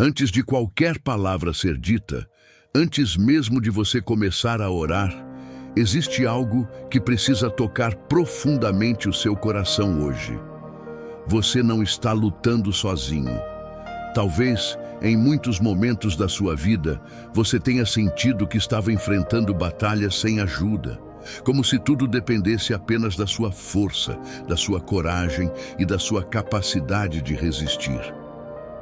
Antes de qualquer palavra ser dita, antes mesmo de você começar a orar, existe algo que precisa tocar profundamente o seu coração hoje. Você não está lutando sozinho. Talvez, em muitos momentos da sua vida, você tenha sentido que estava enfrentando batalhas sem ajuda, como se tudo dependesse apenas da sua força, da sua coragem e da sua capacidade de resistir.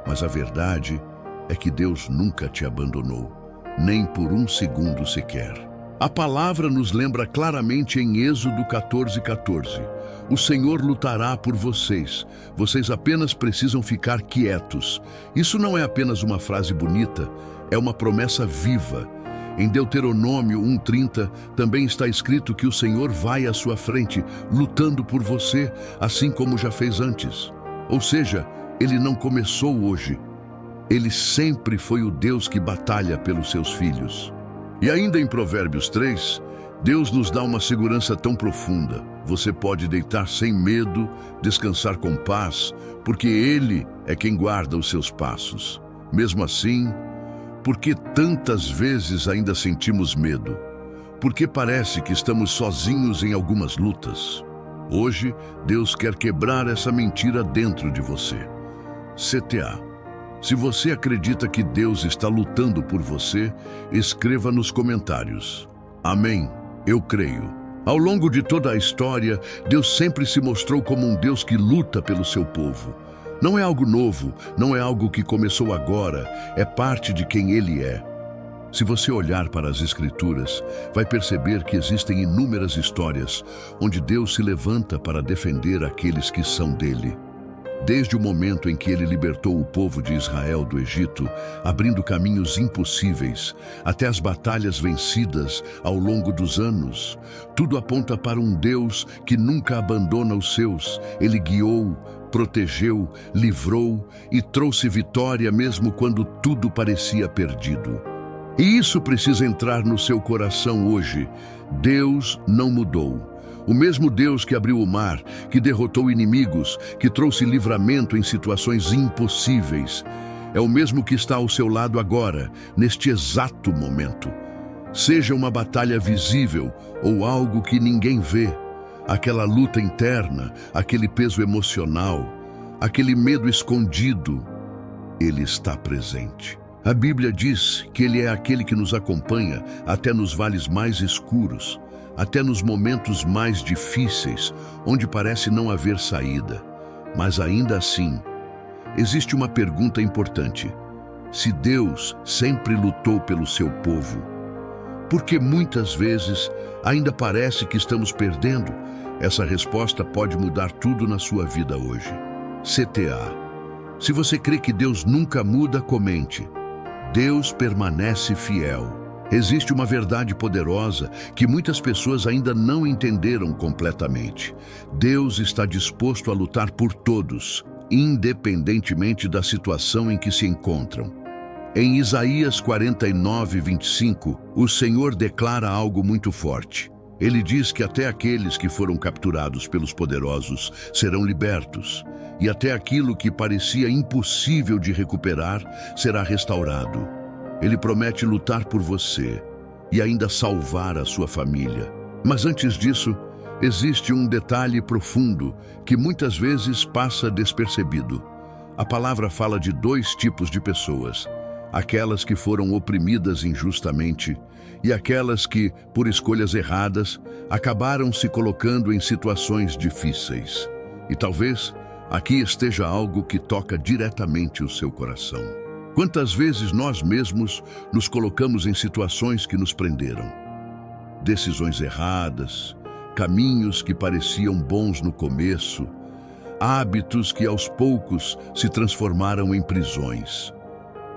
Mas a verdade é que Deus nunca te abandonou, nem por um segundo sequer. A palavra nos lembra claramente em Êxodo 14:14. O Senhor lutará por vocês, vocês apenas precisam ficar quietos. Isso não é apenas uma frase bonita, é uma promessa viva. Em Deuteronômio 1:30 também está escrito que o Senhor vai à sua frente, lutando por você, assim como já fez antes. Ou seja, Ele não começou hoje. Ele sempre foi o Deus que batalha pelos seus filhos. E ainda em Provérbios 3, Deus nos dá uma segurança tão profunda. Você pode deitar sem medo, descansar com paz, porque Ele é quem guarda os seus passos. Mesmo assim, por que tantas vezes ainda sentimos medo? Porque parece que estamos sozinhos em algumas lutas. Hoje, Deus quer quebrar essa mentira dentro de você. CTA. Se você acredita que Deus está lutando por você, escreva nos comentários. Amém, eu creio. Ao longo de toda a história, Deus sempre se mostrou como um Deus que luta pelo seu povo. Não é algo novo, não é algo que começou agora, é parte de quem Ele é. Se você olhar para as Escrituras, vai perceber que existem inúmeras histórias onde Deus se levanta para defender aqueles que são dele. Desde o momento em que Ele libertou o povo de Israel do Egito, abrindo caminhos impossíveis, até as batalhas vencidas ao longo dos anos, tudo aponta para um Deus que nunca abandona os seus. Ele guiou, protegeu, livrou e trouxe vitória mesmo quando tudo parecia perdido. E isso precisa entrar no seu coração hoje. Deus não mudou. O mesmo Deus que abriu o mar, que derrotou inimigos, que trouxe livramento em situações impossíveis, é o mesmo que está ao seu lado agora, neste exato momento. Seja uma batalha visível ou algo que ninguém vê, aquela luta interna, aquele peso emocional, aquele medo escondido, Ele está presente. A Bíblia diz que Ele é aquele que nos acompanha até nos vales mais escuros, até nos momentos mais difíceis, onde parece não haver saída. Mas ainda assim, existe uma pergunta importante. Se Deus sempre lutou pelo seu povo, por que muitas vezes ainda parece que estamos perdendo? Essa resposta pode mudar tudo na sua vida hoje. CTA. Se você crê que Deus nunca muda, comente. Deus permanece fiel. Existe uma verdade poderosa que muitas pessoas ainda não entenderam completamente. Deus está disposto a lutar por todos, independentemente da situação em que se encontram. Em Isaías 49:25, o Senhor declara algo muito forte. Ele diz que até aqueles que foram capturados pelos poderosos serão libertos, e até aquilo que parecia impossível de recuperar será restaurado. Ele promete lutar por você e ainda salvar a sua família. Mas antes disso, existe um detalhe profundo que muitas vezes passa despercebido. A palavra fala de dois tipos de pessoas: aquelas que foram oprimidas injustamente e aquelas que, por escolhas erradas, acabaram se colocando em situações difíceis. E talvez aqui esteja algo que toca diretamente o seu coração. Quantas vezes nós mesmos nos colocamos em situações que nos prenderam? Decisões erradas, caminhos que pareciam bons no começo, hábitos que aos poucos se transformaram em prisões.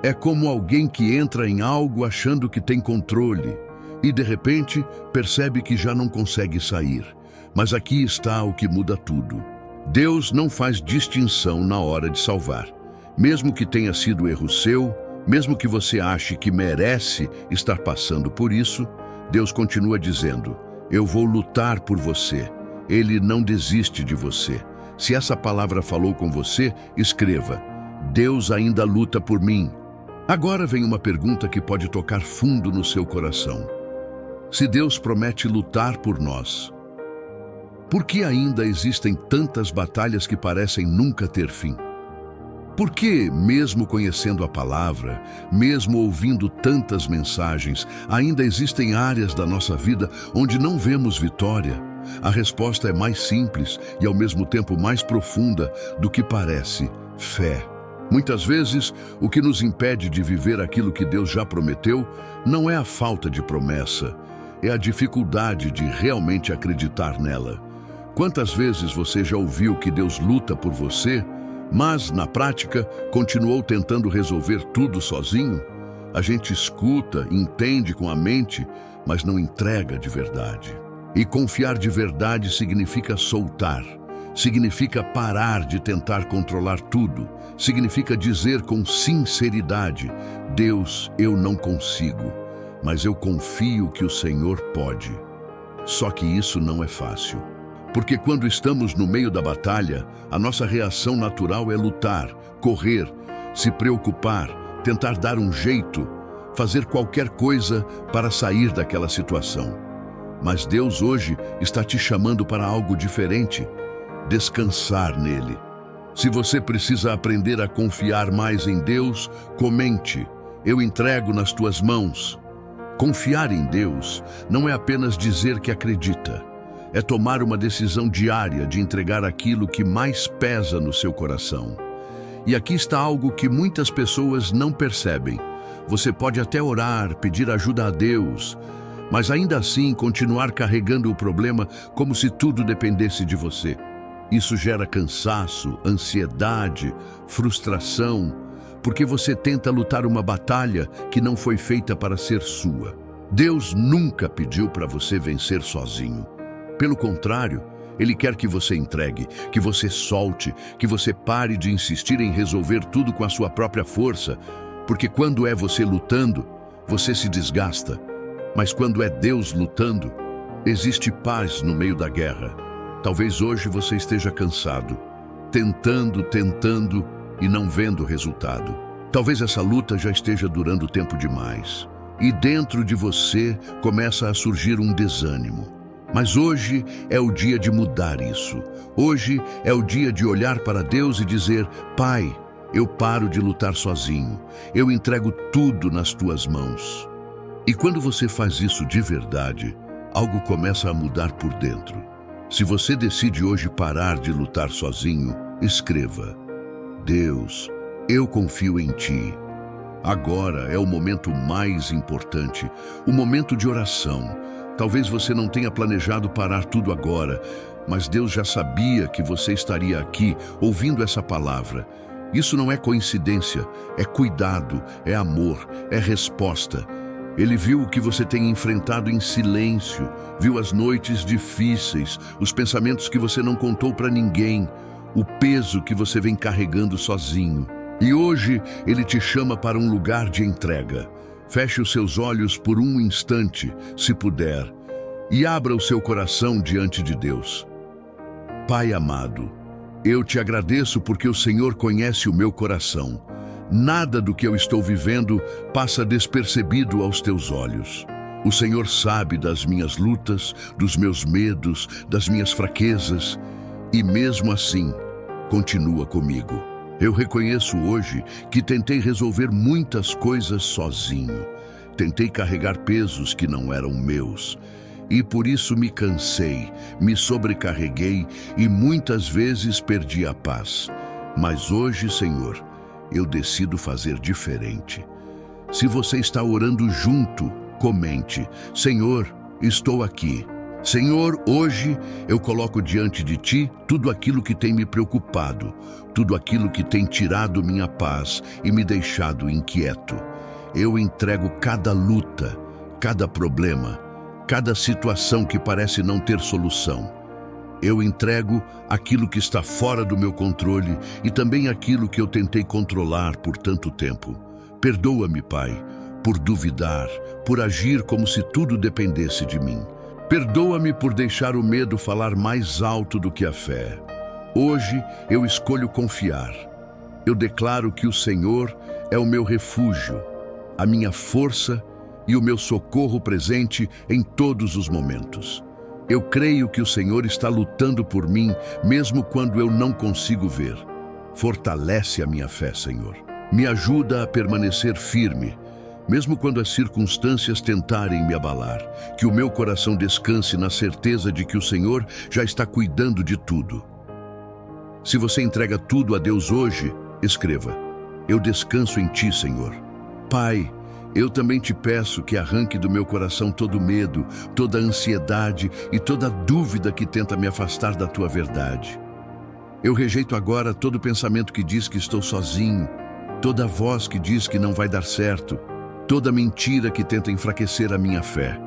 É como alguém que entra em algo achando que tem controle e de repente percebe que já não consegue sair. Mas aqui está o que muda tudo. Deus não faz distinção na hora de salvar. Mesmo que tenha sido erro seu, mesmo que você ache que merece estar passando por isso, Deus continua dizendo: eu vou lutar por você. Ele não desiste de você. Se essa palavra falou com você, escreva: Deus ainda luta por mim. Agora vem uma pergunta que pode tocar fundo no seu coração. Se Deus promete lutar por nós, por que ainda existem tantas batalhas que parecem nunca ter fim? Por que, mesmo conhecendo a palavra, mesmo ouvindo tantas mensagens, ainda existem áreas da nossa vida onde não vemos vitória? A resposta é mais simples e ao mesmo tempo mais profunda do que parece: fé. Muitas vezes, o que nos impede de viver aquilo que Deus já prometeu não é a falta de promessa, é a dificuldade de realmente acreditar nela. Quantas vezes você já ouviu que Deus luta por você, mas, na prática, continuou tentando resolver tudo sozinho? A gente escuta, entende com a mente, mas não entrega de verdade. E confiar de verdade significa soltar, significa parar de tentar controlar tudo, significa dizer com sinceridade: Deus, eu não consigo, mas eu confio que o Senhor pode. Só que isso não é fácil. Porque quando estamos no meio da batalha, a nossa reação natural é lutar, correr, se preocupar, tentar dar um jeito, fazer qualquer coisa para sair daquela situação. Mas Deus hoje está te chamando para algo diferente: descansar nele. Se você precisa aprender a confiar mais em Deus, comente: eu entrego nas tuas mãos. Confiar em Deus não é apenas dizer que acredita. É tomar uma decisão diária de entregar aquilo que mais pesa no seu coração. E aqui está algo que muitas pessoas não percebem. Você pode até orar, pedir ajuda a Deus, mas ainda assim continuar carregando o problema como se tudo dependesse de você. Isso gera cansaço, ansiedade, frustração, porque você tenta lutar uma batalha que não foi feita para ser sua. Deus nunca pediu para você vencer sozinho. Pelo contrário, Ele quer que você entregue, que você solte, que você pare de insistir em resolver tudo com a sua própria força, porque quando é você lutando, você se desgasta. Mas quando é Deus lutando, existe paz no meio da guerra. Talvez hoje você esteja cansado, tentando e não vendo resultado. Talvez essa luta já esteja durando tempo demais. E dentro de você começa a surgir um desânimo. Mas hoje é o dia de mudar isso. Hoje é o dia de olhar para Deus e dizer: Pai, eu paro de lutar sozinho. Eu entrego tudo nas tuas mãos. E quando você faz isso de verdade, algo começa a mudar por dentro. Se você decide hoje parar de lutar sozinho, escreva: Deus, eu confio em Ti. Agora é o momento mais importante, o momento de oração. Talvez você não tenha planejado parar tudo agora, mas Deus já sabia que você estaria aqui ouvindo essa palavra. Isso não é coincidência, é cuidado, é amor, é resposta. Ele viu o que você tem enfrentado em silêncio, viu as noites difíceis, os pensamentos que você não contou para ninguém, o peso que você vem carregando sozinho. E hoje Ele te chama para um lugar de entrega. Feche os seus olhos por um instante, se puder, e abra o seu coração diante de Deus. Pai amado, eu te agradeço porque o Senhor conhece o meu coração. Nada do que eu estou vivendo passa despercebido aos teus olhos. O Senhor sabe das minhas lutas, dos meus medos, das minhas fraquezas, e mesmo assim, continua comigo. Eu reconheço hoje que tentei resolver muitas coisas sozinho. Tentei carregar pesos que não eram meus. E por isso me cansei, me sobrecarreguei e muitas vezes perdi a paz. Mas hoje, Senhor, eu decido fazer diferente. Se você está orando junto, comente: Senhor, estou aqui. Senhor, hoje eu coloco diante de Ti tudo aquilo que tem me preocupado, tudo aquilo que tem tirado minha paz e me deixado inquieto. Eu entrego cada luta, cada problema, cada situação que parece não ter solução. Eu entrego aquilo que está fora do meu controle e também aquilo que eu tentei controlar por tanto tempo. Perdoa-me, Pai, por duvidar, por agir como se tudo dependesse de mim. Perdoa-me por deixar o medo falar mais alto do que a fé. Hoje eu escolho confiar. Eu declaro que o Senhor é o meu refúgio, a minha força e o meu socorro presente em todos os momentos. Eu creio que o Senhor está lutando por mim, mesmo quando eu não consigo ver. Fortalece a minha fé, Senhor. Me ajuda a permanecer firme, mesmo quando as circunstâncias tentarem me abalar. Que o meu coração descanse na certeza de que o Senhor já está cuidando de tudo. Se você entrega tudo a Deus hoje, escreva: eu descanso em Ti, Senhor. Pai, eu também te peço que arranque do meu coração todo medo, toda ansiedade e toda dúvida que tenta me afastar da Tua verdade. Eu rejeito agora todo pensamento que diz que estou sozinho, toda voz que diz que não vai dar certo, toda mentira que tenta enfraquecer a minha fé.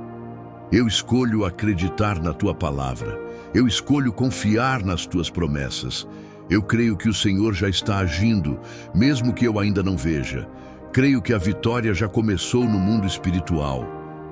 Eu escolho acreditar na Tua palavra. Eu escolho confiar nas Tuas promessas. Eu creio que o Senhor já está agindo, mesmo que eu ainda não veja. Creio que a vitória já começou no mundo espiritual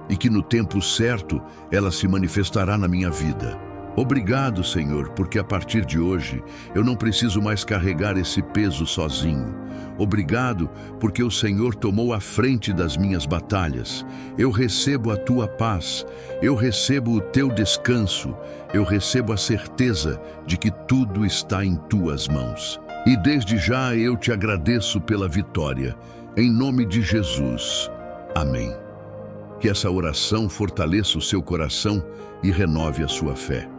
e que no tempo certo ela se manifestará na minha vida. Obrigado, Senhor, porque a partir de hoje eu não preciso mais carregar esse peso sozinho. Obrigado porque o Senhor tomou a frente das minhas batalhas. Eu recebo a Tua paz, eu recebo o Teu descanso, eu recebo a certeza de que tudo está em Tuas mãos. E desde já eu te agradeço pela vitória. Em nome de Jesus. Amém. Que essa oração fortaleça o seu coração e renove a sua fé.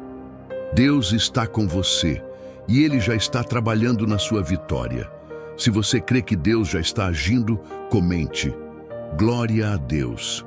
Deus está com você e Ele já está trabalhando na sua vitória. Se você crê que Deus já está agindo, comente: glória a Deus.